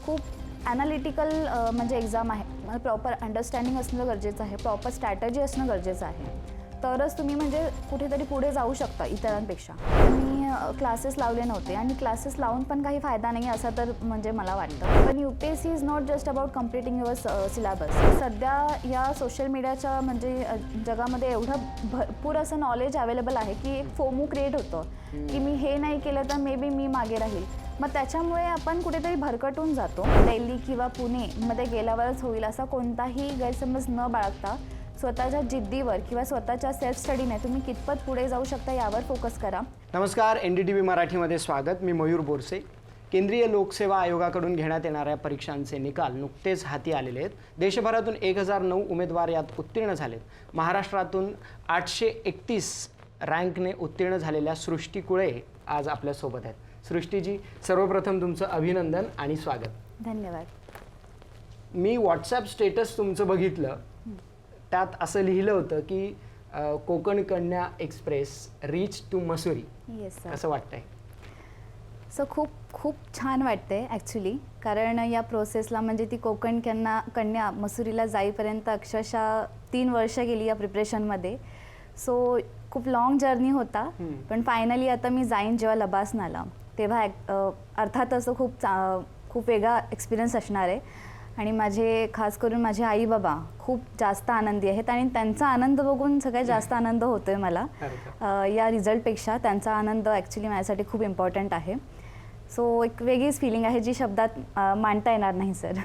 खूप ॲनालिटिकल म्हणजे एक्झाम आहे. मला प्रॉपर अंडरस्टँडिंग असणं गरजेचं आहे, प्रॉपर स्ट्रॅटजी असणं गरजेचं आहे. तरच तुम्ही म्हणजे कुठेतरी पुढे जाऊ शकता इतरांपेक्षा. मी क्लासेस लावले नव्हते आणि क्लासेस लावून पण काही फायदा नाही असा तर म्हणजे मला वाटतं. पण UPSC is not just about completing your syllabus. सध्या या सोशल मीडियाच्या म्हणजे जगामध्ये एवढं भरपूर असं नॉलेज अवेलेबल आहे की एक फोमो क्रिएट होतं की मी हे नाही केलं तर मे बी मी मागे राहील. मग त्याच्यामुळे आपण कुठेतरी भरकटून जातो. दिल्ली किंवा पुणेमध्ये गेल्यावरच होईल असा कोणताही गैरसमज न बाळगता स्वतःच्या जिद्दीवर किंवा स्वतःच्या सेल्फ स्टडीने तुम्ही कितपत पुढे जाऊ शकता यावर फोकस करा. नमस्कार, NDTV मराठीमध्ये स्वागत. मी मयूर बोरसे. केंद्रीय लोकसेवा आयोगाकडून घेण्यात येणाऱ्या परीक्षांचे निकाल नुकतेच हाती आलेले आहेत. देशभरातून 1009 उमेदवार यात उत्तीर्ण झालेत. महाराष्ट्रातून 831 रँकने उत्तीर्ण झालेल्या सृष्टी कुळे आज आपल्यासोबत आहेत. सृष्टीजी, सर्वप्रथम तुमचं अभिनंदन आणि स्वागत. धन्यवाद. मी व्हॉट्सॲप स्टेटस तुमचं बघितलं, त्यात असं लिहिलं होतं की Konkan Kanya express reach to Mussoorie. Yes sir. कसं वाटतंय? खूप छान वाटते ॲक्च्युली, कारण या प्रोसेसला म्हणजे ती कोकण कन्या मसुरीला जाईपर्यंत अक्षरशः 3 वर्ष गेली या प्रिपरेशनमध्ये. सो खूप लाँग जर्नी होता, पण फायनली आता मी जाईन जेव्हा लबासनाला तेव्हा अर्थात असं खूप वेगळा एक्सपिरियन्स असणार आहे. आणि माझे खास करून माझे आई बाबा खूप जास्त आनंदी आहेत आणि त्यांचा आनंद बघून सगळ्यात जास्त आनंद होतो आहे मला. या रिझल्टपेक्षा त्यांचा आनंद ॲक्च्युली माझ्यासाठी खूप इम्पॉर्टंट आहे. सो एक वेगळीच फिलिंग आहे जी शब्दात मांडता येणार नाही सर.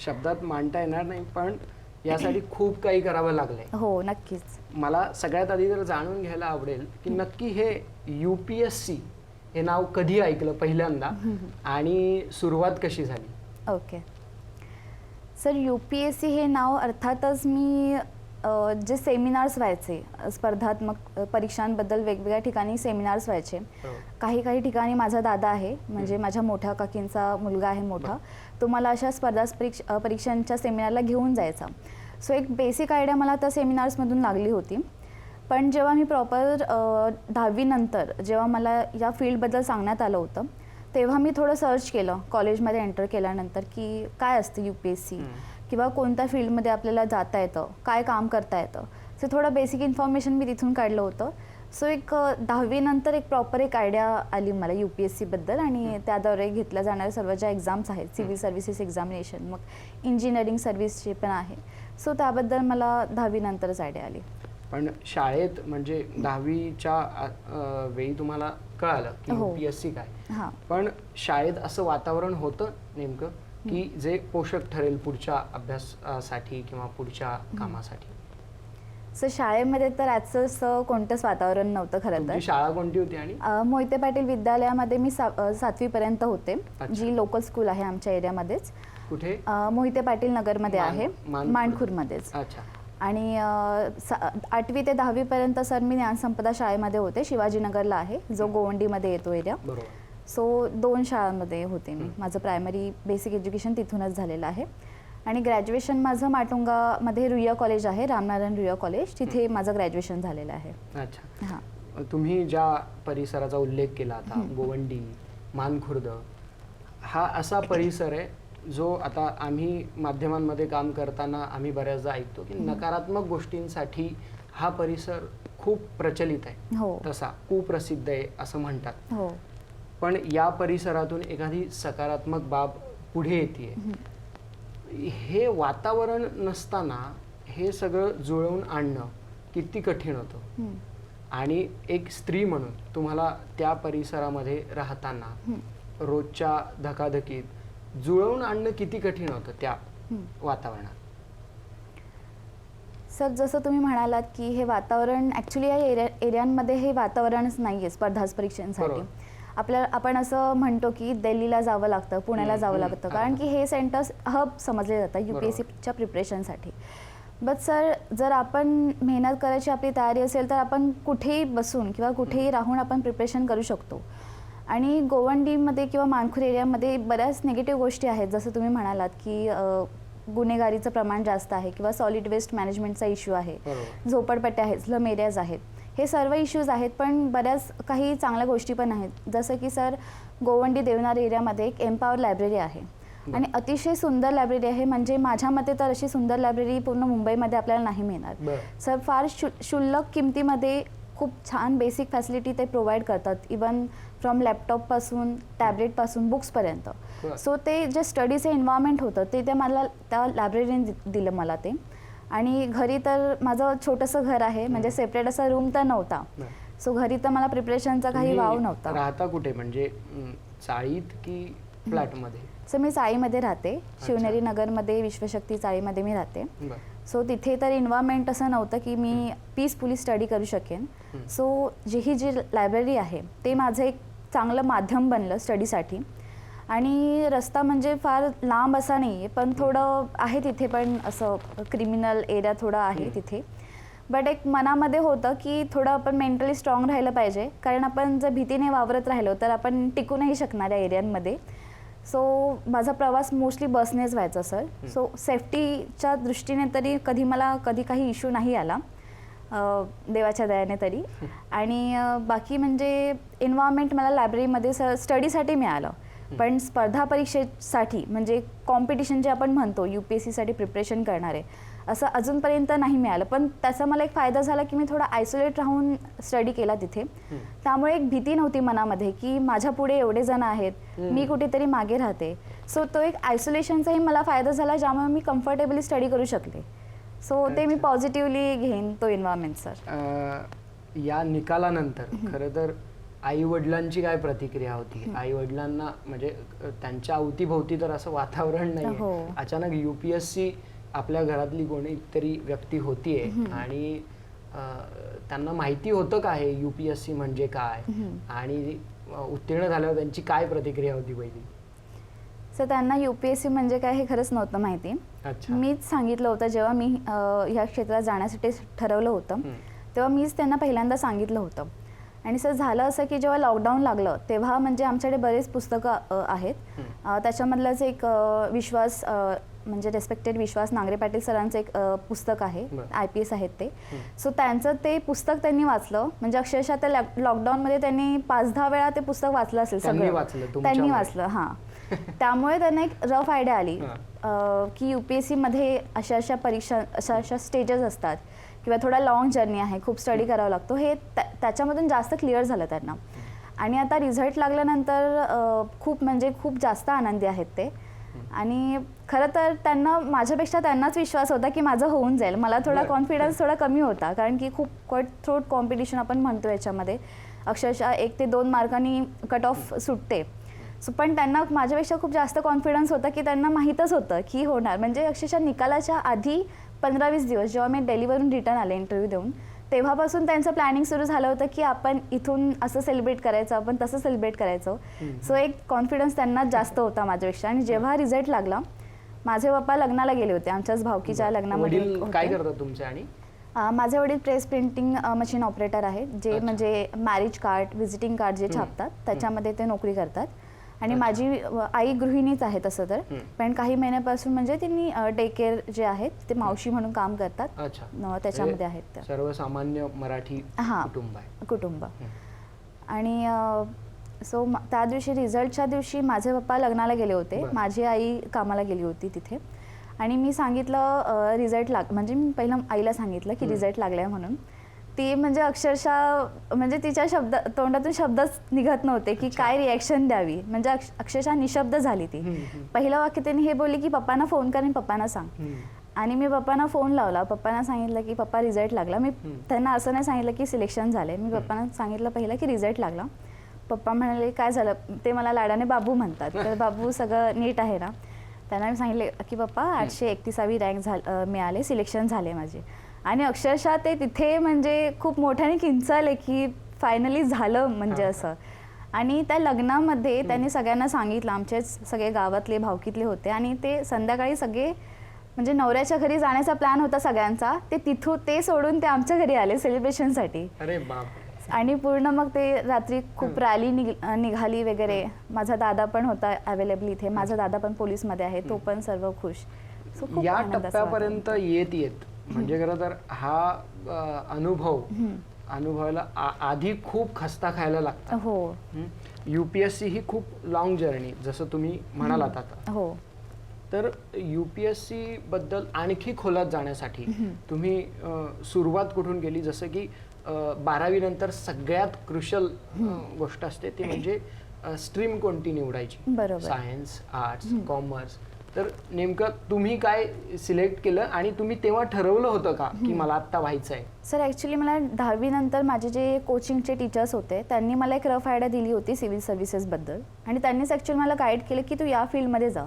शब्दात मांडता येणार नाही, पण यासाठी खूप काही करावं लागलंय. हो, नक्कीच. मला सगळ्यात आधी तर जाणून घ्यायला आवडेल की नक्की हे UPSC हे नाव कधी ऐकलं पहिल्यांदा आणि सुरुवात कशी झाली? ओके सर, UPSC हे नाव अर्थातच मी जे सेमिनार्स व्हायचे स्पर्धात्मक परीक्षांबद्दल वेगवेगळ्या ठिकाणी सेमिनार्स व्हायचे. काही ठिकाणी माझा दादा आहे, म्हणजे माझ्या मोठ्या काकींचा मुलगा आहे मोठा, तो मला अशा परीक्षांच्या सेमिनारला घेऊन जायचा. सो एक बेसिक आयडिया मला त्या सेमिनार्समधून लागली होती. पण जेव्हा मी प्रॉपर 10वी नंतर जेव्हा मला या फील्डबद्दल सांगण्यात आलं होतं तेव्हा मी थोडं सर्च केलं कॉलेजमध्ये एंटर केल्यानंतर की काय असतं UPSC किंवा कोणत्या फील्डमध्ये आपल्याला जाता येतं, काय काम करता येतं. सो थोडं बेसिक इन्फॉर्मेशन मी तिथून काढलं होतं. सो एक 10वी नंतर एक प्रॉपर एक आयडिया आली मला UPSCबद्दल आणि त्याद्वारे घेतल्या जाणाऱ्या सर्व ज्या एक्झाम्स आहेत, सिव्हिल सर्व्हिसेस एक्झामिनेशन, मग इंजिनिअरिंग सर्व्हिसचे पण आहे. सो त्याबद्दल मला 10वी नंतरच आयडिया आली. पण शाळेत म्हणजे 10वीच्या वेळी तुम्हाला कळालं की UPSC काय, पण शाळेत असं वातावरण होतं नेमकं की जे पोषक ठरेल पुढच्या अभ्यासासाठी किंवा पुढच्या कामासाठी? सर शाळेमध्ये तर ॲज कोणतंच वातावरण नव्हतं खरं तर. शाळा कोणती होती? आणि मोहिते पाटील विद्यालयामध्ये मी 7वी पर्यंत होते, जी लोकल स्कूल आहे आमच्या एरियामध्येच. कुठे? मोहिते पाटील नगरमध्ये आहे, मानखुरमध्येच. अच्छा. आणि 8वी ते 10वी पर्यंत सर मी ज्ञानसंपदा शाळेमध्ये होते, शिवाजीनगरला आहे, जो गोवंडीमध्ये येतो एरिया. सो 2 शाळांमध्ये होते मी. माझं प्रायमरी बेसिक एज्युकेशन तिथूनच झालेलं आहे आणि ग्रॅज्युएशन माझं माटुंगामध्ये रुईया कॉलेज आहे, रामनारायण रुईया कॉलेज, तिथे माझं ग्रॅज्युएशन झालेलं आहे. अच्छा. हां, तुम्ही ज्या परिसराचा उल्लेख केला आता, गोवंडी, मानखुर्द, हा असा परिसर आहे जो आता आम्ही माध्यमांमध्ये काम करताना आम्ही बऱ्याचदा ऐकतो की नकारात्मक गोष्टींसाठी हा परिसर खूप प्रचलित आहे. हो, तसा कुप्रसिद्ध आहे असं म्हणतात. हो. पण या परिसरातून एखादी सकारात्मक बाब पुढे येते. हे वातावरण नसताना हे सगळं जुळवून आणणं किती कठीण होतं. आणि एक स्त्री म्हणून तुम्हाला त्या परिसरामध्ये राहताना रोजच्या धकाधकीत जुळवून आणणं किती कठीण होतं त्या वातावरणात? सर जसं तुम्ही म्हणालात की हे वातावरण ॲक्च्युली या एरियांमध्ये हे वातावरणच नाही आहे स्पर्धा परीक्षांसाठी. आपण असं म्हणतो की दिल्लीला जावं लागतं, पुण्याला जावं लागतं, कारण की हे सेंटर्स हब समजले जातात UPSCच्या प्रिपरेशनसाठी. बट सर जर आपण मेहनत करायची आपली तयारी असेल तर आपण कुठेही बसून किंवा कुठेही राहून आपण प्रिपरेशन करू शकतो. आणि गोवंडीमध्ये किंवा मानखुर एरियामध्ये बऱ्याच निगेटिव्ह गोष्टी आहेत, जसं तुम्ही म्हणालात की गुन्हेगारीचं प्रमाण जास्त आहे किंवा सॉलिड वेस्ट मॅनेजमेंटचा इश्यू आहे, झोपडपट्ट्या आहेत, स्लम एरियाज आहेत, हे सर्व इश्यूज आहेत. पण बऱ्याच काही चांगल्या गोष्टी पण आहेत, जसं की सर गोवंडी देवनार एरियामध्ये एक एम्पावर लायब्ररी आहे आणि अतिशय सुंदर लायब्ररी आहे. म्हणजे माझ्या मते तर अशी सुंदर लायब्ररी पूर्ण मुंबईमध्ये आपल्याला नाही मिळणार. सर फार क्षुल्लक किमतीमध्ये खूप छान बेसिक फॅसिलिटी ते प्रोव्हाइड करतात. इवन फ्रॉम लॅपटॉपपासून टॅबलेटपासून बुक्सपर्यंत. सो ते जे स्टडीचं एन्व्हायरमेंट होतं ते मला त्या लायब्ररीने दिलं मला ते. आणि घरी तर माझं छोटंसं घर आहे, म्हणजे सेपरेट असा रूम तर नव्हता. सो घरी तर मला प्रिपरेशनचा काही वाव नव्हता. राहता कुठे, म्हणजे चाळीत की फ्लॅटमध्ये? सो मी चाळीमध्ये राहते, शिवनेरी नगरमध्ये विश्वशक्ती चाळीमध्ये मी राहते. सो तिथे तर एन्व्हायरमेंट असं नव्हतं की मी पीसफुली स्टडी करू शकेन. सो ही जी लायब्ररी आहे ते माझं एक चांगलं माध्यम बनलं स्टडीसाठी. आणि रस्ता म्हणजे फार लांब असा नाही आहे, पण थोडं आहे तिथे पण असं क्रिमिनल एरिया थोडा आहे तिथे. बट एक मनामध्ये होतं की थोडं आपण मेंटली स्ट्रॉंग राहिलं पाहिजे, कारण आपण जर भीतीने वावरत राहिलो तर आपण टिकू नाही शकणार या एरियांमध्ये. सो माझा प्रवास मोस्टली बसनेच व्हायचा सर. सो सेफ्टीच्या दृष्टीने तरी कधी काही इश्यू नाही आला, देवाच्या दयाने तरी. आणि बाकी म्हणजे एन्व्हायरमेंट मला लायब्ररीमध्ये स्टडीसाठी मिळालं. पण स्पर्धा परीक्षेसाठी म्हणजे कॉम्पिटिशन जे आपण म्हणतो UPSCसाठी प्रिपरेशन करणारे, असं अजूनपर्यंत नाही मिळालं. पण त्याचा मला एक फायदा झाला की मी थोडा आयसोलेट राहून स्टडी केला तिथे. त्यामुळे एक भीती नव्हती मनामध्ये की माझ्या पुढे एवढे जण आहेत, मी कुठेतरी मागे राहते. सो तो एक आयसोलेशनचाही मला फायदा झाला, ज्यामुळे मी कम्फर्टेबली स्टडी करू शकले. सो ते मी पॉझिटिव्हली घेईन तो एन्व्हायरमेंट सर. या निकालानंतर खरं तर आई वडिलांची काय प्रतिक्रिया होती? आई वडिलांना म्हणजे त्यांच्या अवतीभोवती तर असं वातावरण नाही, अचानक UPSC आपल्या घरातली कोणीतरी व्यक्ती होतीये आणि त्यांना माहिती होतं का हे UPSC म्हणजे काय, आणि उत्तीर्ण झाल्यावर त्यांची काय प्रतिक्रिया होती पहिली? सर त्यांना UPSC म्हणजे काय हे खरंच नव्हतं माहिती. मीच सांगितलं होतं जेव्हा मी ह्या क्षेत्रात जाण्यासाठी ठरवलं होतं तेव्हा मीच त्यांना पहिल्यांदा सांगितलं होतं. आणि सर झालं असं की जेव्हा लॉकडाऊन लागलं तेव्हा म्हणजे आमच्याकडे बरेच पुस्तकं आहेत. त्याच्यामधलंच एक विश्वास म्हणजे रेस्पेक्टेड विश्वास नांगरे पाटील सरांचं एक पुस्तक आहे, IPS आहेत ते. सो त्यांचं ते पुस्तक त्यांनी वाचलं. म्हणजे अक्षरशः त्या लॉकडाऊनमध्ये त्यांनी 5-10 वेळा ते पुस्तक वाचलं असेल सगळं. त्यांनी वाचलं. हां. त्यामुळे त्यांना एक रफ आयडिया आली की UPSC मध्ये अशा परीक्षा अशा स्टेजेस असतात किंवा थोडा लॉंग जर्नी आहे, खूप स्टडी करावा लागतो, हे त्याच्यामधून जास्त क्लिअर झालं त्यांना. आणि आता रिझल्ट लागल्यानंतर खूप जास्त आनंदी आहेत ते. आणि खरं तर त्यांना माझ्यापेक्षा त्यांनाच विश्वास होता की माझं होऊन जाईल. मला थोडा कॉन्फिडन्स थोडा कमी होता, कारण की खूप कट थ्रोट कॉम्पिटिशन आपण म्हणतो याच्यामध्ये, अक्षरशः 1 ते 2 मार्कांनी कट ऑफ सुटते. सो पण त्यांना माझ्यापेक्षा खूप जास्त कॉन्फिडन्स होता की त्यांना माहीतच होतं की होणार. म्हणजे अक्षरशः निकालाच्या आधी 15-20 दिवस जेव्हा मी दिल्लीवरून रिटर्न आले इंटरव्ह्यू देऊन, तेव्हापासून त्यांचं प्लॅनिंग सुरू झालं होतं की आपण इथून असं सेलिब्रेट करायचं, आपण तसं सेलिब्रेट करायचं. सो एक कॉन्फिडन्स त्यांना जास्त होता माझ्यापेक्षा. आणि जेव्हा रिझल्ट लागला, माझे पप्पा लग्नाला गेले होते, आमच्याच भावकीच्या लग्नामध्ये. काय करतात तुमचे? आणि माझे वडील प्रेस प्रिंटिंग मशीन ऑपरेटर आहेत, जे म्हणजे मॅरेज कार्ड, व्हिजिटिंग कार्ड जे छापतात त्याच्यामध्ये ते नोकरी करतात. आणि माझी आई गृहिणीच आहे तसं तर, पण काही महिन्यापासून म्हणजे त्यांनी डे केअर जे आहेत ते मावशी म्हणून काम करतात, त्याच्यामध्ये आहेत ते. सर्वसामान्य मराठी कुटुंब. आणि सो त्या दिवशी रिझल्टच्या दिवशी माझे पप्पा लग्नाला गेले होते, माझी आई कामाला गेली होती तिथे. आणि मी सांगितलं रिझल्ट म्हणजे मी पहिलं आईला सांगितलं की रिझल्ट लागलाय म्हणून. ती म्हणजे अक्षरशः म्हणजे तिच्या तोंडातून शब्दच निघत नव्हते की काय रिॲक्शन द्यावी. म्हणजे अक्षरशः निशब्द झाली ती. पहिलं वाक्य त्यांनी हे बोलली की पप्पांना फोन कर आणि पप्पांना सांग. आणि मी पप्पांना फोन लावला, पप्पांना सांगितलं की पप्पा रिझल्ट लागला. मी त्यांना असं नाही सांगितलं की सिलेक्शन झालंय, मी पप्पांना सांगितलं पहिलं की रिझल्ट लागला. पप्पा म्हणाले काय झालं, ते मला लाडाने बाबू म्हणतात, तर बाबू सगळं नीट आहे ना. त्यांना मी सांगितले की पप्पा 831वी रँक मिळाले, सिलेक्शन झाले माझे. आणि अक्षरशः ते तिथे म्हणजे खूप मोठ्याने किंचाळले की फायनली झालं म्हणजे असं. आणि त्या लग्नामध्ये त्यांनी सगळ्यांना सांगितलं, आमचेच सगळे गावातले भावकीतले होते. आणि ते संध्याकाळी सगळे म्हणजे नवऱ्याच्या घरी जाण्याचा प्लॅन होता सगळ्यांचा, ते सोडून ते आमच्या घरी आले सेलिब्रेशनसाठी. अरे बाप. आणि पूर्ण मग ते रात्री खूप रॅली निघाली वगैरे. माझा दादा पण होता अवेलेबल इथे, माझा दादा पण पोलीसमध्ये आहे, तो पण सर्व खुश. या टप्प्यापर्यंत येत म्हणजे खरं तर हा अनुभवायला आधी खूप खस्ता खायला लागतात. UPSC ही खूप लॉंग जर्नी जसं तुम्ही म्हणालात आता. तर UPSC बद्दल आणखी खोलात जाण्यासाठी तुम्ही सुरुवात कुठून केली? जसं की 12वी नंतर सगळ्यात क्रुशल गोष्ट असते ती म्हणजे स्ट्रीम कोणती निवडायची, बरोबर. Science, arts, commerce. तर नेमकं तुम्ही काय सिलेक्ट केलं आणि तुम्ही तेव्हा ठरवलं होतं का की मला आत्ता व्हायचं आहे? सर ॲक्च्युली मला 10वी नंतर माझे जे कोचिंगचे टीचर्स होते त्यांनी मला एक रफ आयडिया दिली होती सिव्हिल सर्व्हिसेसबद्दल आणि त्यांनीच ॲक्च्युली मला गाईड केलं की तू या फील्डमध्ये जा.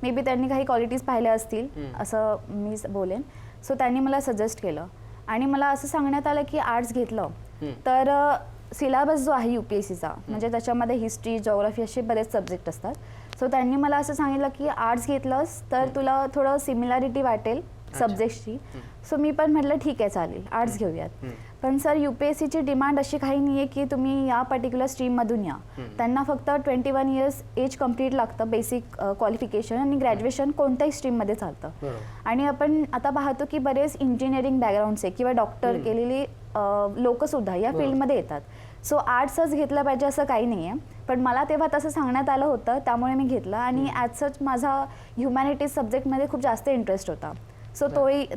मे बी त्यांनी काही क्वालिटीज पाहिल्या असतील असं मी बोलेन. सो त्यांनी मला सजेस्ट केलं आणि मला असं सांगण्यात आलं की आर्ट्स घेतलं तर सिलेबस जो आहे UPSCचा म्हणजे त्याच्यामध्ये हिस्ट्री, जिओग्राफी असे बरेच सब्जेक्ट असतात. सो त्यांनी मला असं सांगितलं की आर्ट्स घेतलंस तर तुला थोडं सिमिलॅरिटी वाटेल सब्जेक्टची. सो मी पण म्हटलं ठीक आहे चालेल आर्ट्स घेऊयात. पण सर UPSCची डिमांड अशी काही नाही आहे की तुम्ही या पर्टिक्युलर स्ट्रीममधून या. त्यांना फक्त 21 इयर्स एज कम्प्लीट लागतं, बेसिक क्वालिफिकेशन, आणि ग्रॅज्युएशन कोणत्याही स्ट्रीममध्ये चालतं. आणि आपण आता पाहतो की बरेच इंजिनिअरिंग बॅकग्राऊंडचे किंवा डॉक्टर केलेले लोकसुद्धा या फील्डमध्ये येतात. सो आर्ट्सच घेतलं पाहिजे असं काही नाही आहे. पण मला तेव्हा तसं सांगण्यात आलं होतं त्यामुळे मी घेतलं आणि ॲज सच माझा ह्युमॅनिटीज सब्जेक्टमध्ये खूप जास्त इंटरेस्ट होता. सो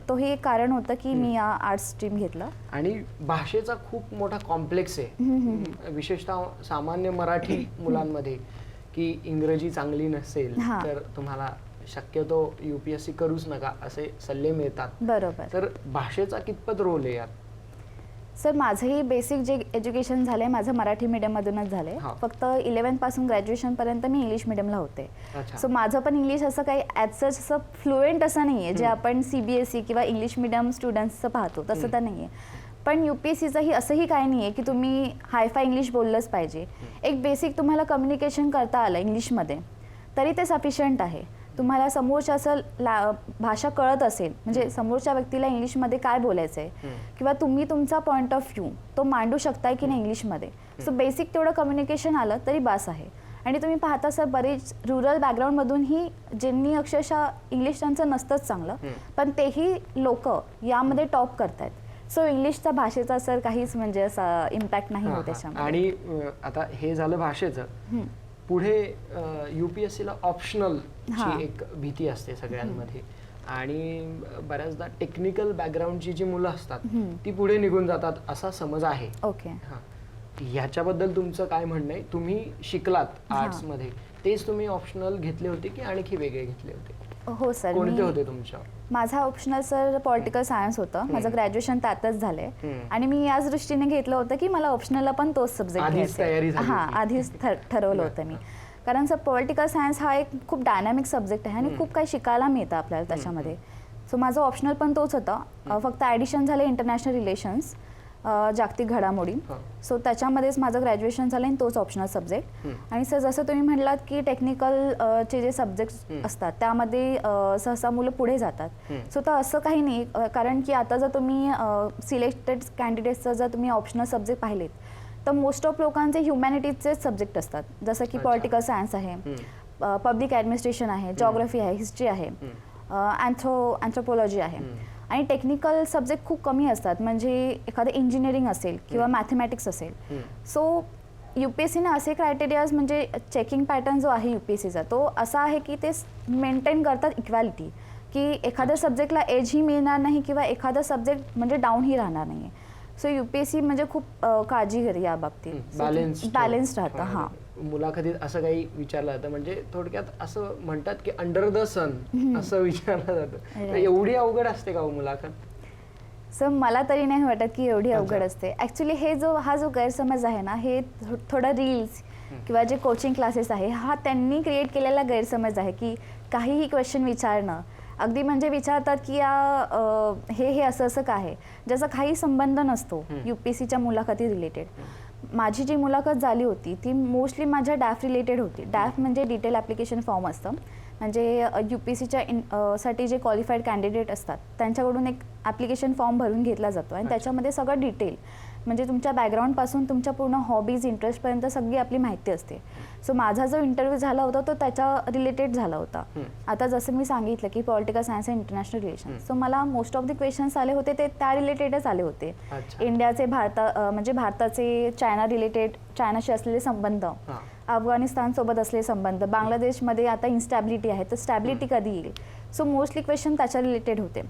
तोही एक कारण होतं की मी या आर्ट्स स्ट्रीम घेतलं. आणि भाषेचा खूप मोठा कॉम्प्लेक्स आहे विशेषतः सामान्य मराठी मुलांमध्ये की इंग्रजी चांगली नसेल तर तुम्हाला शक्यतो UPSC करूच नका असे सल्ले मिळतात. बरोबर. तर भाषेचा कितपत रोल आहे यात? सर माझंही बेसिक जे एज्युकेशन झालंय माझं मराठी मीडियममधूनच झालंय. फक्त 11th पासून ग्रॅज्युएशनपर्यंत मी इंग्लिश मीडियमला होते. सो माझं पण इंग्लिश असं काही ॲज सच असं फ्लुएंट असं नाही आहे जे आपण CBSE किंवा इंग्लिश मीडियम स्टुडंट्सचं पाहतो तसं तर नाही आहे. पण UPSCचंही असंही काही नाही आहे की तुम्ही हायफाय इंग्लिश बोललंच पाहिजे. एक बेसिक तुम्हाला कम्युनिकेशन करता आलं इंग्लिशमध्ये तरी ते सफिशियंट आहे. तुम्हाला समोरच्याचं भाषा कळत असेल म्हणजे समोरच्या व्यक्तीला इंग्लिशमध्ये काय बोलायचं आहे किंवा तुम्ही तुमचा पॉईंट ऑफ व्ह्यू तो मांडू शकताय की नाही इंग्लिशमध्ये. सो बेसिक तेवढं कम्युनिकेशन आलं तरी बास आहे. आणि तुम्ही पाहता सर बरेच रुरल बॅकग्राऊंडमधूनही ज्यांनी अक्षरशः इंग्लिश त्यांचं नसतंच चांगलं पण तेही लोक यामध्ये टॉप करतायत. सो इंग्लिशचा भाषेचा सर काहीच म्हणजे असा इम्पॅक्ट नाही होत त्याच्यामध्ये. आणि आता हे झालं भाषेचं. पुढे UPSCला ऑप्शनलची एक भीती असते सगळ्यांमध्ये आणि बऱ्याचदा टेक्निकल बॅकग्राऊंडची जी मुलं असतात ती पुढे निघून जातात असा समज आहे. ओके. ह्याच्याबद्दल तुमचं काय म्हणणं आहे? तुम्ही शिकलात आर्ट्समध्ये तेच तुम्ही ऑप्शनल घेतले होते की आणखी वेगळे घेतले होते? हो सर. कोणते होते तुमच्या? माझा ऑप्शनल सर पॉलिटिकल सायन्स होतं. माझं ग्रॅज्युएशन त्यातच झालंय आणि मी याच दृष्टीने घेतलं होतं की मला ऑप्शनलला पण तोच सब्जेक्ट घ्यायचा. आधीच ठरवलं होतं मी. कारण सर पॉलिटिकल सायन्स हा एक खूप डायनॅमिक सब्जेक्ट आहे आणि खूप काही शिकायला मिळतं आपल्याला त्याच्यामध्ये. सो माझं ऑप्शनल पण तोच होता. फक्त ॲडिशन झालं इंटरनॅशनल रिलेशन्स, जागतिक घडामोडी. सो त्याच्यामध्येच माझं ग्रॅज्युएशन झालं आणि तोच ऑप्शनल सब्जेक्ट. आणि सर जसं तुम्ही म्हटलात की टेक्निकल चे जे सब्जेक्ट असतात त्यामध्ये सहसा मुलं पुढे जातात. सो तर असं काही नाही कारण की आता जर तुम्ही सिलेक्टेड कॅन्डिडेट्सचं जर तुम्ही ऑप्शनल सब्जेक्ट पाहिलेत तर मोस्ट ऑफ लोकांचे ह्युमॅनिटीजचेच सब्जेक्ट असतात. जसं की पॉलिटिकल सायन्स आहे, पब्लिक ॲडमिनिस्ट्रेशन आहे, जिओग्राफी आहे, हिस्ट्री आहे, अँथ्रोपॉलॉजी आहे. आणि टेक्निकल सब्जेक्ट खूप कमी असतात म्हणजे एखादं इंजिनिअरिंग असेल किंवा मॅथमॅटिक्स असेल. सो UPSCने असे क्रायटेरियाज म्हणजे चेकिंग पॅटर्न जो आहे UPSCचा तो असा आहे की ते मेंटेन करतात इक्वॅलिटी की एखाद्या सब्जेक्टला एजही मिळणार नाही किंवा एखादा सब्जेक्ट म्हणजे डाऊनही राहणार नाही. सो UPSC म्हणजे खूप काळजी घेते या बाबतीत. बॅलन्स राहतं. हां. मुलाखतीत असं काही विचारलं जातं म्हणजे थोडक्यात असं म्हणतात की अंडर द सन असं विचारलं जातं. एवढी अवघड असते का मुलाखत? सर मला तरी नाही वाटत की एवढी अवघड असते. ॲक्च्युली हा जो गैरसमज आहे ना हे थोडा रील्स किंवा जे कोचिंग क्लासेस आहे हा त्यांनी क्रिएट केलेला गैरसमज आहे की काहीही क्वेश्चन विचारणं अगदी म्हणजे विचारतात की हे असं काय आहे ज्याचा काही संबंध नसतो UPSCच्या मुलाखती रिलेटेड. माझी जी मुलाखत झाली होती ती मोस्टली माझ्या डॅफ रिलेटेड होती. डॅफ म्हणजे डिटेल ॲप्लिकेशन फॉर्म असतं म्हणजे UPSCच्या साठी जे क्वालिफाईड कॅन्डिडेट असतात त्यांच्याकडून एक ॲप्लिकेशन फॉर्म भरून घेतला जातो आणि त्याच्यामध्ये सगळं डिटेल म्हणजे तुमच्या बॅकग्राऊंडपासून तुमच्या पूर्ण हॉबीज इंटरेस्टपर्यंत सगळी आपली माहिती असते. सो माझा जो इंटरव्ह्यू झाला होता तो त्याच्या रिलेटेड झाला होता. आता जसं मी सांगितलं की political science and international relation so मला मोस्ट ऑफ द क्वेश्चन्स आले होते ते त्या रिलेटेडच आले होते. इंडियाचे म्हणजे भारताचे चायना रिलेटेड चायनाशी असलेले संबंध अफगाणिस्तानसोबत असलेले संबंध, बांगलादेशमध्ये आता इन्स्टॅबिलिटी आहे, तर स्टॅबिलिटी कधी येईल. सो मोस्टली क्वेश्चन त्याच्या रिलेटेड होते.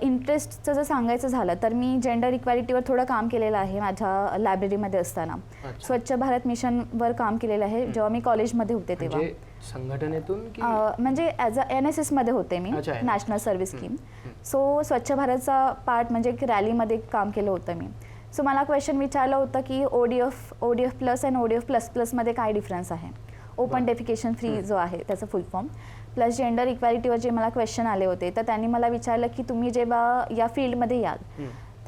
इंटरेस्टचं जर सांगायचं झालं तर मी जेंडर इक्वॅलिटीवर थोडं काम केलेलं आहे माझ्या लायब्ररीमध्ये असताना. स्वच्छ भारत मिशनवर काम केलेलं आहे जेव्हा मी कॉलेजमध्ये होते तेव्हा. संघटनेतून म्हणजे ॲज अ NSS मध्ये होते मी, नॅशनल सर्व्हिस स्कीम. सो स्वच्छ भारतचा पार्ट म्हणजे की रॅलीमध्ये काम केलं होतं मी. सो मला क्वेश्चन विचारलं होतं की ODF प्लस आणि ODF प्लस प्लसमध्ये काय डिफरन्स आहे. ओपन डेफिकेशन फ्री जो आहे त्याचं फुल फॉर्म, प्लस जेंडर इक्वॅलिटीवर जे मला क्वेश्चन आले होते, तर त्यांनी मला विचारलं की तुम्ही जेव्हा या फील्डमध्ये याल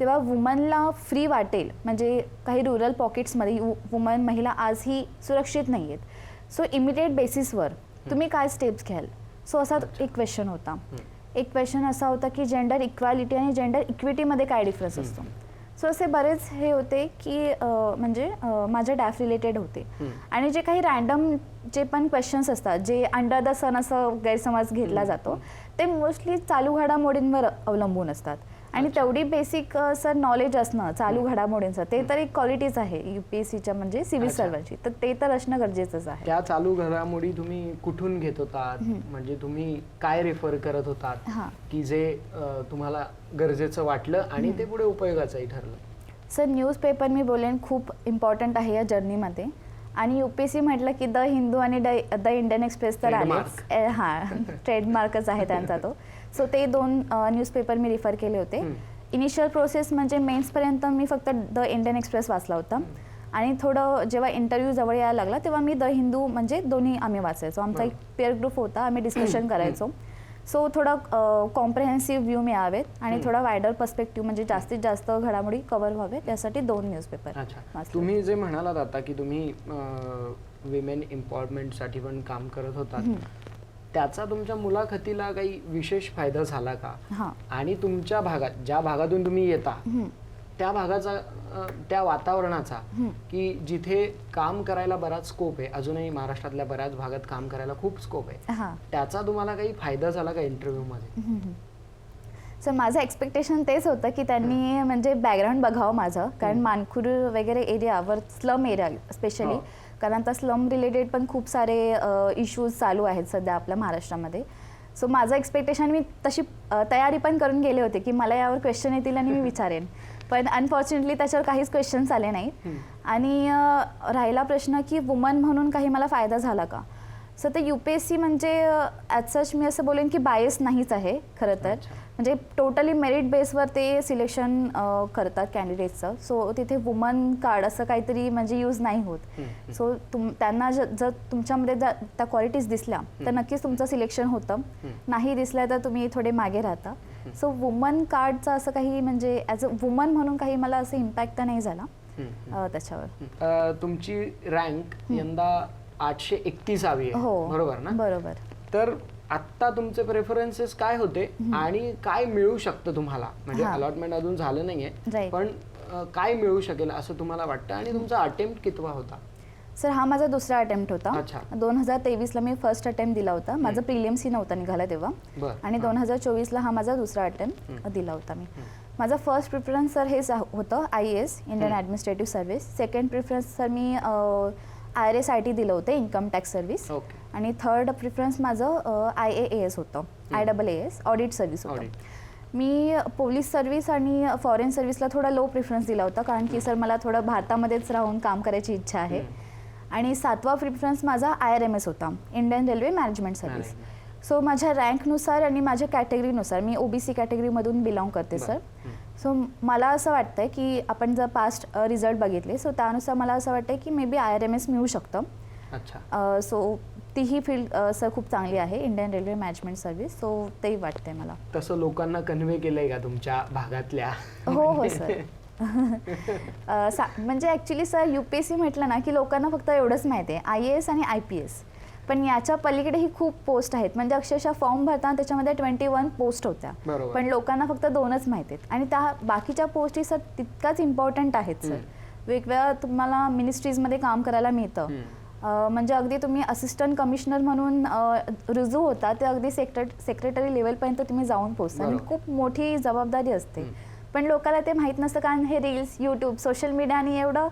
तेव्हा वुमनला फ्री वाटेल, म्हणजे काही रुरल पॉकेट्समध्ये वुमन महिला आजही सुरक्षित नाही आहेत. सो इमिडिएट बेसिसवर तुम्ही काय स्टेप्स घ्याल. सो असा एक क्वेश्चन होता. एक क्वेश्चन असा होता की जेंडर इक्वॅलिटी आणि जेंडर इक्विटीमध्ये काय डिफरन्स असतो. सो असे बरेच हे होते की म्हणजे माझ्या डॅफ रिलेटेड होते. आणि जे काही रँडम जे पण क्वेश्चन्स असतात जे अंडर द सन असं गैरसमज घेतला जातो, ते मोस्टली चालू घडामोडींवर अवलंबून असतात. आणि तेवढी बेसिक सर नॉलेज असणं चालू घडामोडींचं, ते तर एक क्वालिटीज आहे UPSCच्या म्हणजे सिव्हिल सर्व्हंटची, तर ते तर असणं गरजेचंच आहे. त्या चालू घडामोडी तुम्ही कुठून घेत होतात, म्हणजे तुम्ही काय रेफर करत होतात की जे तुम्हाला गरजेचं वाटलं आणि ते पुढे उपयोगाचंही ठरलं. सर न्यूजपेपर मी बोलेन खूप इम्पॉर्टंट आहे या जर्नीमध्ये. आणि UPSC म्हटलं की द हिंदू आणि द इंडियन एक्सप्रेस तर आलेच. हां, ट्रेडमार्कच आहे त्यांचा तो. सो ते 2 न्यूजपेपर मी रिफर केले होते. इनिशियल प्रोसेस म्हणजे मेन्सपर्यंत मी फक्त द इंडियन एक्सप्रेस वाचला होता. आणि थोडं जेव्हा इंटरव्ह्यू जवळ यायला लागला तेव्हा मी द हिंदू म्हणजे दोन्ही आम्ही वाचायचो. आमचा एक पेअर ग्रुप होता, आम्ही डिस्कशन करायचो. सो थोडं कॉम्प्रिहेन्सिव्ह व्ह्यू मिळावेत आणि थोडा वायडर पर्स्पेक्टिव्ह म्हणजे जास्तीत जास्त घडामोडी कव्हर व्हावेत यासाठी 2 न्यूजपेपर. तुम्ही जे म्हणालात आता की तुम्ही विमेन एम्पॉवरमेंटसाठी पण काम करत होतात, त्याचा तुमच्या मुलाखतीला काही विशेष फायदा झाला का. आणि तुमच्या भागात ज्या भागातून तुम्ही येता त्या भागाचा त्या वातावरणाचा की जिथे काम करायला बराच स्कोप आहे, अजूनही महाराष्ट्रातल्या बऱ्याच भागात काम करायला खूप स्कोप आहे, त्याचा तुम्हाला काही फायदा झाला का इंटरव्ह्यू मध्ये. सर माझं एक्सपेक्टेशन तेच होतं की त्यांनी म्हणजे बॅकग्राऊंड बघावं माझं, कारण मानखुर वगैरे एरियावर स्लम एरिया स्पेशली, कारण आता स्लम रिलेटेड पण खूप सारे इश्यूज चालू आहेत सध्या आपल्या महाराष्ट्रामध्ये. सो माझं एक्सपेक्टेशन मी तशी तयारी पण करून गेले होते की मला यावर क्वेश्चन येतील आणि मी विचारेन, पण अनफॉर्च्युनेटली त्याच्यावर काहीच क्वेश्चन्स आले नाहीत. आणि राहिला प्रश्न की वुमन म्हणून काही मला फायदा झाला का. सो ते UPSC म्हणजे ॲज सच मी असं बोलेन की बायस नाहीच आहे खरं तर, म्हणजे टोटली मेरिट बेसवर ते सिलेक्शन करतात कॅन्डिडेटचं. सो तिथे वुमन कार्ड असं काहीतरी म्हणजे यूज नाही होत. सो त्यांना जर तुमच्यामध्ये त्या क्वालिटीज दिसल्या तर नक्कीच तुमचं सिलेक्शन होतं, नाही दिसल्या तर तुम्ही थोडे मागे राहता. सो वुमन कार्डचं असं काही म्हणजे ॲज अ वुमन म्हणून काही मला असं इम्पॅक्ट तर नाही झाला त्याच्यावर. तुमची रँक यंदा 831 आहे, बरोबर ना. बरोबर. तर आत्ता तुमचे प्रेफरन्सेस काय होते आणि काय मिळू शकतं तुम्हाला, म्हणजे अलॉटमेंट अजून झालं नाहीये पण काय मिळू शकेल असं तुम्हाला वाटतं, आणि तुमचा अटेम्प्ट कितवा होता. सर हा माझा दुसरा अटेम्प्ट होता. 2023ला मी फर्स्ट अटेम्प्ट दिला होता. माझा प्रिलिम्स नव्हता निघाला तेव्हा, आणि 2024ला हा माझा दुसरा अटेम्प्ट दिला होता मी. माझा फर्स्ट प्रिफरन्स सर हेच होतं IAS Indian administrative service. Second preference sir मी IRS-IT दिलं होतं, इन्कम टॅक्स सर्व्हिस. आणि थर्ड प्रिफरन्स माझं IAAS होतं, IAAS ऑडिट सर्व्हिस होतं. मी पोलीस सर्व्हिस आणि फॉरेन सर्व्हिसला थोडा लो प्रिफरन्स दिला होता, कारण की सर मला थोडं भारतामध्येच राहून काम करायची इच्छा आहे. आणि 7वा प्रिफरन्स माझा IRMS होता, Indian railway management service. So माझ्या रँकनुसार आणि माझ्या कॅटेगरीनुसार, मी OBC कॅटेगरीमधून बिलॉंग करते सर. सो मला असं वाटतं की आपण जर पास्ट रिझल्ट बघितले सो त्यानुसार मला असं वाटतं की मे बी IRMS मिळू शकतं. सो तीही फील्ड सर खूप चांगली आहे, Indian railway management service. So तेही वाटतंय मला. तसं लोकांना कन्व्हे केलंय का तुमच्या भागातल्या. हो सर. म्हणजे ॲक्च्युली सर UPSC म्हटलं ना की लोकांना फक्त एवढंच माहिती आहे, IAS आणि IPS, पण याच्या पलीकडेही खूप पोस्ट आहेत. म्हणजे अक्षरशः फॉर्म भरताना त्याच्यामध्ये 21 पोस्ट होत्या, पण लोकांना फक्त 2च माहिती आहेत. आणि त्या बाकीच्या पोस्टही सर तितकाच इम्पॉर्टंट आहेत सर. वेगवेगळ्या तुम्हाला मिनिस्ट्रीजमध्ये काम करायला मिळतं. म्हणजे अगदी तुम्ही असिस्टंट कमिशनर म्हणून रुजू होता ते अगदी सेक्रेटरी लेवलपर्यंत तुम्ही जाऊन पोहोचता, आणि खूप मोठी जबाबदारी असते. पण लोकांना ते माहीत नसतं, कारण हे रील्स, यूट्यूब, सोशल मीडियाने एवढं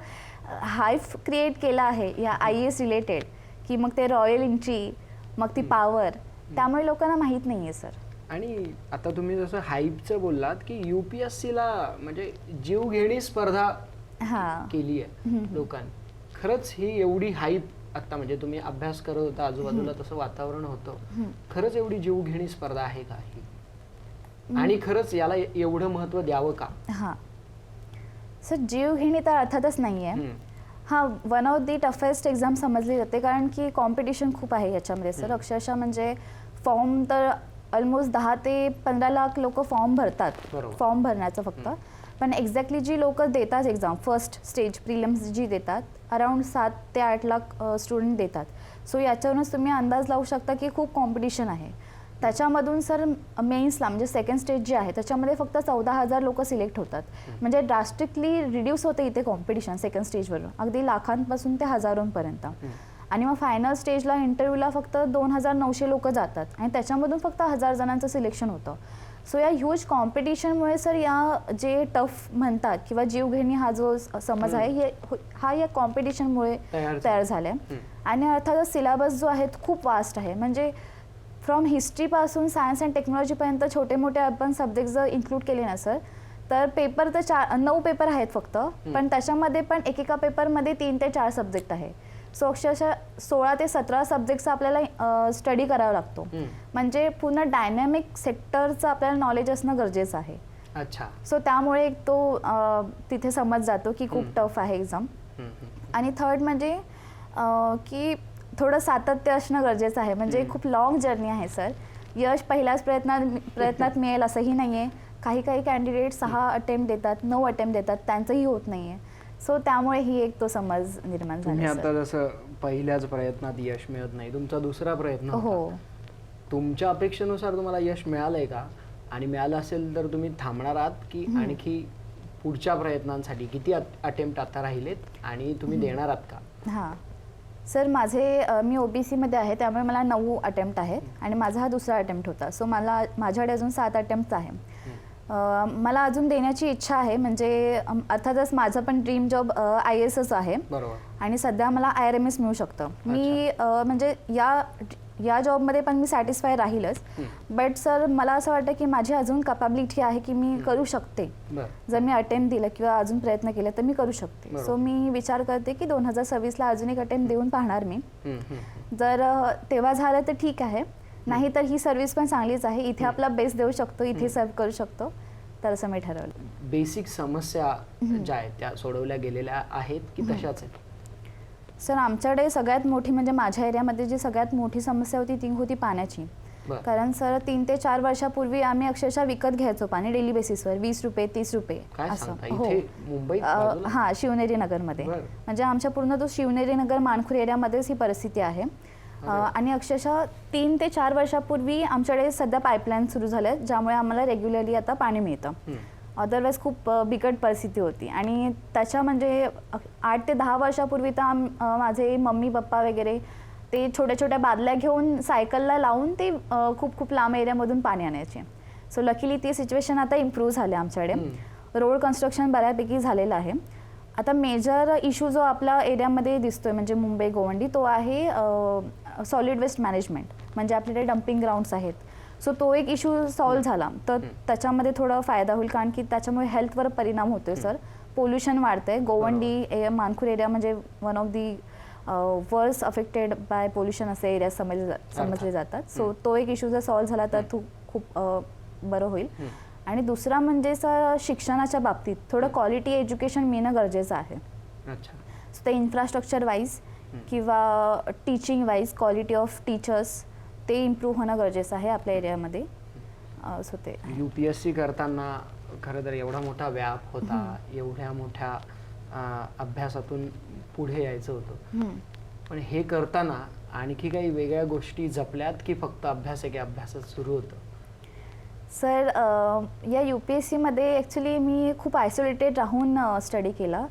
हाईफ क्रिएट केला आहे या IAS रिलेटेड, की मग ते रॉयल एंट्री, मग ती पॉवर, त्यामुळे लोकांना माहीत नाही आहे सर. आणि आता तुम्ही जसं हाईपचं बोललात की UPSCला म्हणजे जीवघेणी स्पर्धा हां. केली आहे लोकांनी. खरंच ही एवढी हाईप आता म्हणजे तुम्ही अभ्यास करत होता आजूबाजूला तसं वातावरण होतं, खरंच एवढी जीवघेणी स्पर्धा आहे का ही? आणि खरंच याला एवढं महत्त्व द्यावं का? हां सर, जीवघेणी तर अर्थातच नाही आहे. हां, one of the toughest exam समजली जाते, कारण की कॉम्पिटिशन खूप आहे याच्यामध्ये सर. अक्षरशः म्हणजे फॉर्म तर ऑलमोस्ट 10 ते 15 लाख लोक फॉर्म भरतात, बरोबर. फॉर्म भरण्याचं फक्त. पण एक्झॅक्टली जी लोक देतात एक्झाम फर्स्ट स्टेज प्रिलिम्स जी देतात, अराउंड 7 ते 8 लाख स्टुडंट देतात. सो याच्यावरूनच तुम्ही अंदाज लावू शकता की खूप कॉम्पिटिशन आहे. त्याच्यामधून सर मेन्सला म्हणजे सेकंड स्टेज जी आहे त्याच्यामध्ये फक्त 14,000 लोक सिलेक्ट होतात. म्हणजे ड्रास्टिकली रिड्यूस होते इथे कॉम्पिटिशन सेकंड स्टेजवरून, अगदी लाखांपासून ते हजारोंपर्यंत. आणि मग फायनल स्टेजला इंटरव्ह्यूला फक्त 2,900 लोक जातात आणि त्याच्यामधून फक्त 1,000 जणांचं सिलेक्शन होतं. सो या ह्यूज कॉम्पिटिशनमुळे सर या जे टफ म्हणतात किंवा जीवघेणी हा जो समज आहे हा या कॉम्पिटिशनमुळे तयार झाला आहे. आणि अर्थातच सिलेबस जो आहे तो खूप वास्ट आहे. म्हणजे फ्रॉम हिस्ट्रीपासून सायन्स अँड टेक्नॉलॉजीपर्यंत छोटे मोठे आपण सब्जेक्ट जर इन्क्लूड केले ना सर, तर पेपर तर 9 पेपर आहेत फक्त, पण त्याच्यामध्ये पण एकेका पेपरमध्ये 3 ते 4 सब्जेक्ट आहे. सो अक्षरशः 16 ते 17 सब्जेक्टचा आपल्याला स्टडी करावा लागतो. म्हणजे पूर्ण डायनॅमिक सेक्टरचं आपल्याला नॉलेज असणं गरजेचं आहे. अच्छा. सो त्यामुळे तो तिथे समज जातो की खूप टफ आहे एक्झाम. आणि थर्ड म्हणजे की थोडं सातत्य असणं गरजेचं आहे. म्हणजे खूप लॉंग जर्नी आहे सर. यश पहिल्याच प्रयत्नात मिळेल असंही नाही आहे. काही कॅन्डिडेट 6 अटेम्प्ट देतात, 9 अटेम्प्ट देतात, त्यांचंही होत नाही आहे. सो त्यामुळे ही एक तो समज निर्माण तुम्ही झाला. आता जसं पहिल्याच प्रयत्नात यश मिळत नाही, तुमचा दुसरा प्रयत्न हो. होता. तुमच्या अपेक्षेनुसार तुम्हाला यश मिळालंय का? आणि मिळालं असेल तर तुम्ही थांबणार आहात की आणखी पुढच्या प्रयत्नांसाठी किती अटेम्प्ट आता राहिलेत आणि तुम्ही देणार आहात का? हां सर, मी OBC मध्ये आहे, त्यामुळे मला 9 अटेम्प्ट आहेत आणि माझा हा दुसरा अटेम्प्ट होता. सो माझ्याकडे अजून 7 अटेम्प्ट आहे. मला अजून देण्याची इच्छा आहे. म्हणजे अर्थातच माझं पण ड्रीम जॉब IASच आहे. बरोबर. आणि सध्या मला IRMS मिळू शकतं. मी म्हणजे या जॉबमध्ये पण मी सॅटिस्फाय राहीलच. बट सर मला असं वाटतं की माझी अजून कॅपॅबिलिटी आहे की मी करू शकते. जर मी अटेम्प्ट दिलं किंवा अजून प्रयत्न केले तर मी करू शकते. सो मी विचार करते की 2026ला अजून एक अटेम्प्ट देऊन पाहणार मी. जर तेव्हा झालं तर ठीक आहे, नाही तर ही सर्व्हिस पण चांगलीच आहे. इथे आपला बेस देऊ शकतो, इथे सर्व करू शकतो, तर असं मी ठरवलं. बेसिक समस्या ज्या आहेत त्या सोडवल्या गेलेल्या आहेत की तशाच आहेत? सर आमच्याकडे सगळ्यात मोठी म्हणजे माझ्या एरियामध्ये जी सगळ्यात मोठी समस्या होती ती होती पाण्याची. कारण सर 3 ते 4 वर्षापूर्वी आम्ही अक्षरशः विकत घ्यायचो पाणी डेली बेसिसवर, 20 रुपये 30 रुपये असं. हो. हां, शिवनेरी नगरमध्ये. म्हणजे आमच्या पूर्ण तो शिवनेरी नगर मानखुर एरियामध्येच ही परिस्थिती आहे. आणि अक्षरशः 3 ते 4 वर्षापूर्वी आमच्याकडे सध्या पाईपलाईन सुरू झाल्या, ज्यामुळे आम्हाला रेग्युलरली आता पाणी मिळतं. अदरवाईज खूप बिकट परिस्थिती होती. आणि त्याच्या म्हणजे 8 ते 10 वर्षापूर्वी तर माझे मम्मी पप्पा वगैरे ते छोट्या छोट्या बादल्या घेऊन सायकलला लावून ते खूप लांब एरियामधून पाणी आणायचे. सो लकीली ती सिच्युएशन आता इम्प्रूव्ह झाली आमच्याकडे. रोड कन्स्ट्रक्शन बऱ्यापैकी झालेलं आहे. आता मेजर इश्यू जो आपल्या एरियामध्ये दिसतोय म्हणजे मुंबई गोवंडी, तो आहे सॉलिड वेस्ट मॅनेजमेंट. म्हणजे आपल्याकडे डम्पिंग ग्राउंड्स आहेत. सो तो एक इश्यू सॉल्व्ह झाला तर त्याच्यामध्ये थोडा फायदा होईल, कारण की त्याच्यामुळे हेल्थवर परिणाम होतोय सर. पोल्युशन वाढतंय. गोवंडी मानखुर एरिया म्हणजे one of the worst affected by pollution असे एरिया समजले जातात. सो तो एक इश्यू जर सॉल्व्ह झाला तर खूप बरं होईल. आणि दुसरा म्हणजे सर शिक्षणाच्या बाबतीत थोडं क्वालिटी एज्युकेशन मिळणं गरजेचं आहे. सो ते इन्फ्रास्ट्रक्चर वाईज किंवा teaching wise quality of teachers ते इम्प्रूव्ह होणं गरजेचं आहे आपल्या एरियामध्ये. सो ते UPSC करताना खरं तर एवढा मोठा व्याप होता, एवढ्या मोठ्या अभ्यासातून पुढे यायचं होतं. पण हे करताना आणखी काही वेगळ्या गोष्टी जपल्यात की फक्त अभ्यास आहे की अभ्यासच सुरू होतं? सर या UPSCमध्ये ॲक्च्युली मी खूप आयसोलेटेड राहून स्टडी केला.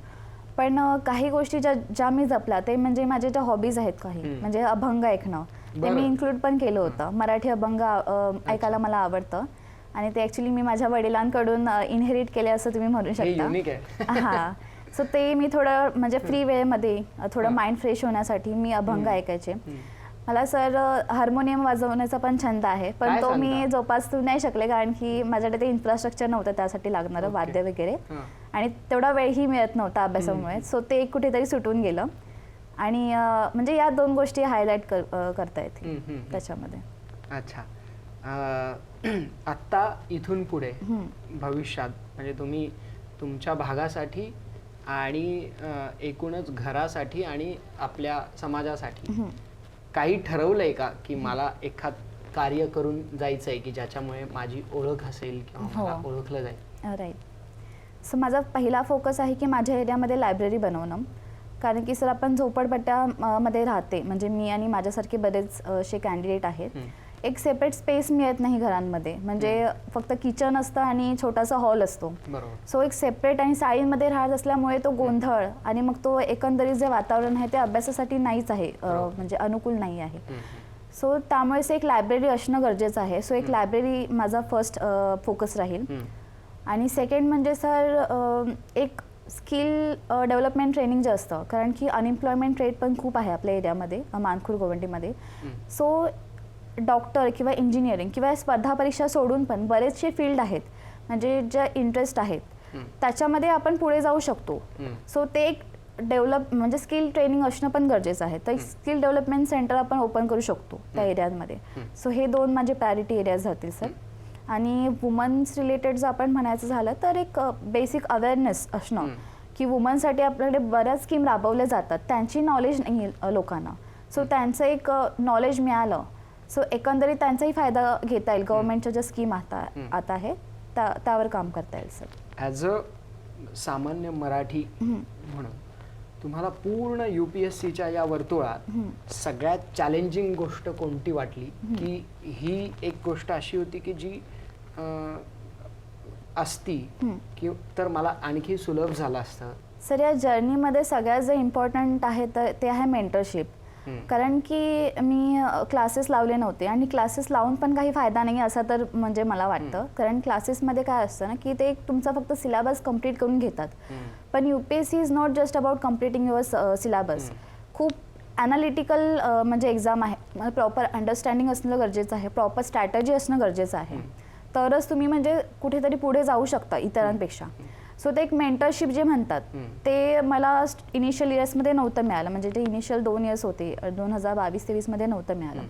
पण काही गोष्टी ज्या मी जपल्या ते म्हणजे माझ्या ज्या हॉबीज आहेत काही, म्हणजे अभंग ऐकणं ते मी इन्क्लूड पण केलं होतं. मराठी अभंग ऐकायला मला आवडतं आणि ते ॲक्च्युली मी माझ्या वडिलांकडून इनहेरिट केले असं तुम्ही म्हणू शकता. युनिक आहे. हां, सो ते मी थोडं म्हणजे फ्री वेळेमध्ये थोडं माइंड फ्रेश होण्यासाठी मी अभंग ऐकायचे. मला सर हार्मोनियम वाजवण्याचा पण छंद आहे, पण काय तो मी सांगता? जोपासू नाही शकले कारण की माझ्याकडे ते इन्फ्रास्ट्रक्चर नव्हतं त्यासाठी लागणारं ओके. वाद्य वगैरे, हां. आणि तेवढा वेळही मिळत नव्हता अभ्यासामुळे. सो ते कुठेतरी सुटून गेलं. आणि म्हणजे या 2 गोष्टी हायलाईट करता येतील त्याच्यामध्ये. अच्छा. आत्ता इथून पुढे भविष्यात म्हणजे तुम्ही तुमच्या भागासाठी आणि एकूणच घरासाठी आणि आपल्या समाजासाठी काही ठरवलंय का की मला एखाद कार्य करून जायचंय की ज्याच्यामुळे माझी ओळख असेल किंवा मला ओळखलं जाईल? राईट. सो माझा पहिला फोकस आहे की माझ्या एरियामध्ये लायब्ररी बनवणं. कारण की सर आपण झोपडपट्ट्या मध्ये राहते, म्हणजे मी आणि माझ्यासारखे बरेच असे कॅन्डिडेट आहेत. एक सेपरेट स्पेस मिळत नाही घरांमध्ये, म्हणजे फक्त किचन असतं आणि छोटासा हॉल असतो. बरोबर. सो एक सेपरेट आणि साईडमध्ये राहत असल्यामुळे तो गोंधळ आणि मग तो एकंदरीत जे वातावरण आहे ते अभ्यासासाठी नाहीच आहे, म्हणजे अनुकूल नाही आहे. सो त्यामुळेच एक लायब्ररी असणं गरजेचं आहे. सो एक लायब्ररी माझा फर्स्ट फोकस राहील. आणि सेकंड म्हणजे सर एक स्किल डेव्हलपमेंट ट्रेनिंग जे असतं, कारण की अनएम्प्लॉयमेंट रेट पण खूप आहे आपल्या एरियामध्ये, मानखुर्द गोवंडीमध्ये. सो डॉक्टर किंवा इंजिनिअरिंग किंवा स्पर्धा परीक्षा सोडून पण बरेचसे फील्ड आहेत म्हणजे ज्या इंटरेस्ट आहेत त्याच्यामध्ये आपण पुढे जाऊ शकतो. सो ते एक म्हणजे स्किल ट्रेनिंग असणं पण गरजेचं आहे. तर एक स्किल डेव्हलपमेंट सेंटर आपण ओपन करू शकतो त्या एरियामध्ये. सो हे 2 माझे प्रायोरिटी एरियाज राहतील सर. आणि वुमन्स रिलेटेड जर आपण म्हणायचं झालं तर एक बेसिक अवेअरनेस असणं की वुमनसाठी आपल्याकडे बऱ्याच स्कीम राबवल्या जातात, त्यांची नॉलेज नाही आहे लोकांना. सो त्यांचं एक नॉलेज मिळालं, सो एकंदरीत त्यांचाही फायदा घेता येईल. गव्हर्नमेंटच्या ज्या स्कीम आता आहे त्यावर काम करता येईल सर. ॲज अ सामान्य मराठी म्हणून तुम्हाला पूर्ण UPSCच्या या वर्तुळात सगळ्यात चॅलेंजिंग गोष्ट कोणती वाटली, की ही एक गोष्ट अशी होती की जी असती की तर मला आणखी सुलभ झालं असतं? सर या जर्नीमध्ये सगळ्यात जे इम्पॉर्टंट आहे तर ते आहे मेंटरशिप. कारण की मी क्लासेस लावले नव्हते आणि क्लासेस लावून पण काही फायदा नाही असं तर म्हणजे मला वाटतं. कारण क्लासेसमध्ये काय असतं ना की ते एक तुमचा फक्त सिलेबस कम्प्लीट करून घेतात. पण UPSC is not just about completing your syllabus. खूप ॲनालिटिकल म्हणजे एक्झाम आहे. प्रॉपर अंडरस्टँडिंग असणं गरजेचं आहे, प्रॉपर स्ट्रॅटजी असणं गरजेचं आहे, तरच तुम्ही म्हणजे कुठेतरी पुढे जाऊ शकता इतरांपेक्षा. सो ते एक मेंटरशिप जे म्हणतात ते मला इनिशियल इयर्समध्ये नव्हतं मिळालं, म्हणजे ते इनिशियल 2 इयर्स होते 2022-23 मध्ये नव्हतं मिळालं.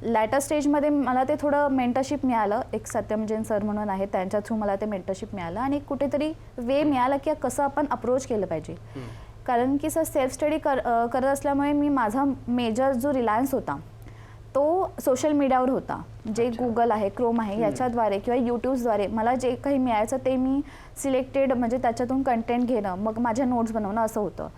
लॅटर स्टेजमध्ये मला ते थोडं मेंटरशिप मिळालं. एक सत्यम जैन सर म्हणून आहे, त्यांच्या थ्रू मला ते मेंटरशिप मिळालं आणि कुठेतरी वे मिळालं की कसं आपण अप्रोच केलं पाहिजे. कारण की सर सेल्फ स्टडी करत असल्यामुळे मी माझा मेजर जो रिलायन्स होता तो सोशल मीडियावर होता. जे गुगल आहे, क्रोम आहे याच्याद्वारे किंवा यूट्यूबद्वारे मला जे काही मिळायचं ते मी सिलेक्टेड म्हणजे त्याच्यातून कंटेंट घेणं, मग माझ्या नोट्स बनवणं असं होतं.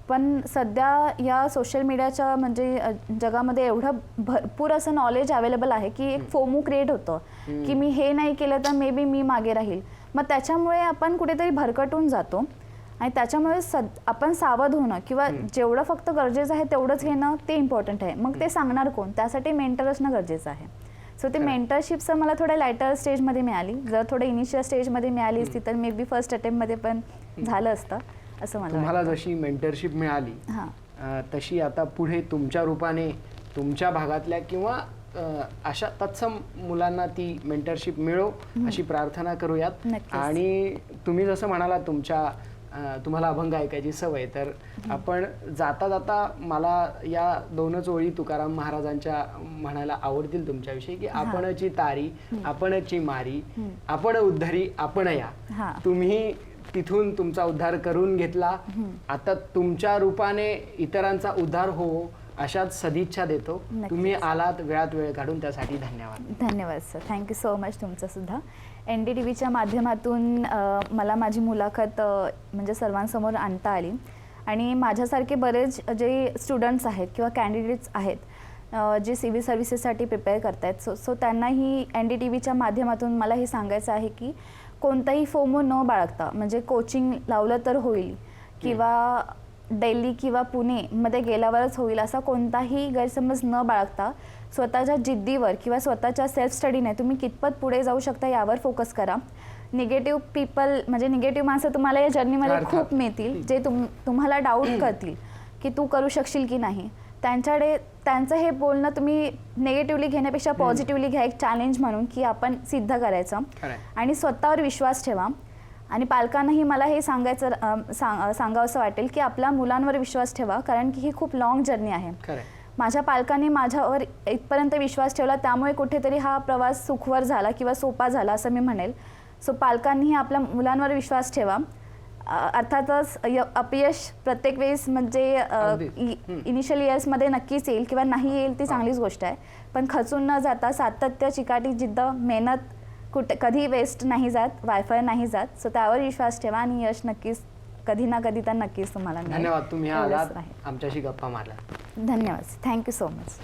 पण सध्या या सोशल मीडियाच्या म्हणजे जगामध्ये एवढं भरपूर असं नॉलेज अवेलेबल आहे की एक फोमो क्रिएट होतं की मी हे नाही केलं तर मे बी मी मागे राहील. मग त्याच्यामुळे आपण कुठेतरी भरकटून जातो आणि त्याच्यामुळे आपण सावध होणं किंवा जेवढं फक्त गरजेचं आहे तेवढंच घेणं ते इम्पॉर्टंट आहे. मग ते सांगणार कोण, त्यासाठी मेंटर असणं गरजेचं आहे. सो ते मेंटरशिपचं मला थोडं लायटर स्टेजमध्ये मिळाली. जर थोडं इनिशियल स्टेजमध्ये मिळाली असती तर मे बी फर्स्ट अटेम्प्टमध्ये पण झालं असतं असं मला तुम्हाला जशी मेंटरशिप मिळाली तशी आता पुढे तुमच्या रूपाने तुमच्या भागातल्या किंवा अशा तत्सम मुलांना ती मेंटरशिप मिळो अशी प्रार्थना करूयात. आणि तुम्ही जसं म्हणाला तुम्हाला अभंग ऐकायची सवय, तर आपण जाता जाता मला या 2च ओळी तुकाराम महाराजांच्या म्हणायला आवडतील तुमच्याविषयी की आपणची तारी आपणची मारी आपण उद्धारी आपण या. तुम्ही तिथून तुमचा उद्धार करून घेतला, आता तुमच्या रूपाने इतरांचा उद्धार हो अशाच सदिच्छा देतो. तुम्ही आलात, वेळात वेळ काढून त्यासाठी धन्यवाद. धन्यवाद सर, थँक्यू सो मच तुमचं सुद्धा. NDTVच्या माध्यमातून मला माझी मुलाखत म्हणजे सर्वांसमोर आणता आली आणि माझ्यासारखे बरेच जे स्टुडंट्स आहेत किंवा कॅन्डिडेट्स आहेत जे सिव्हिल सर्व्हिसेससाठी प्रिपेअर करत आहेत, सो त्यांनाही NDTVच्या माध्यमातून मला हे सांगायचं आहे की कोणताही फोमो न बाळगता म्हणजे कोचिंग लावलं तर होईल किंवा दिल्ली किंवा पुणेमध्ये गेल्यावरच होईल असा कोणताही गैरसमज न बाळगता स्वतःच्या जिद्दीवर किंवा स्वतःच्या सेल्फ स्टडीने तुम्ही कितपत पुढे जाऊ शकता यावर फोकस करा. निगेटिव्ह पीपल म्हणजे निगेटिव्ह माणसं तुम्हाला या जर्नीमध्ये अर्थात. खूप मिळतील, जे तुम्हाला डाऊट करतील की तू करू शकशील की नाही. त्यांचं हे बोलणं तुम्ही निगेटिव्हली घेण्यापेक्षा पॉझिटिव्हली घ्या, एक चॅलेंज म्हणून की आपण सिद्ध करायचं. खरंय. आणि स्वतःवर विश्वास ठेवा. आणि पालकांनाही मला हे सांगावंसं वाटेल की आपल्या मुलांवर विश्वास ठेवा, कारण की ही खूप लाँग जर्नी आहे. खरंय. माझ्या पालकांनी माझ्यावर इथपर्यंत विश्वास ठेवला, त्यामुळे कुठेतरी हा प्रवास सुखकर झाला किंवा सोपा झाला असं मी म्हणेल. सो पालकांनीही आपल्या मुलांवर विश्वास ठेवा. अर्थातच अपयश प्रत्येक वेळेस म्हणजे इनिशियल इयर्समध्ये नक्कीच येईल किंवा नाही येईल ती चांगलीच गोष्ट आहे, पण खचून न जाता सातत्य, चिकाटी, जिद्द, मेहनत कधी वेस्ट नाही जात, वायफळ नाही जात. सो त्यावर विश्वास ठेवा आणि यश नक्कीच कधी ना कधी तर नक्कीच तुम्हाला मिळेल. धन्यवाद, तुम्ही एवढंच आलात आहे. आमच्याशी गप्पा मारला. धन्यवाद. Thank you so much.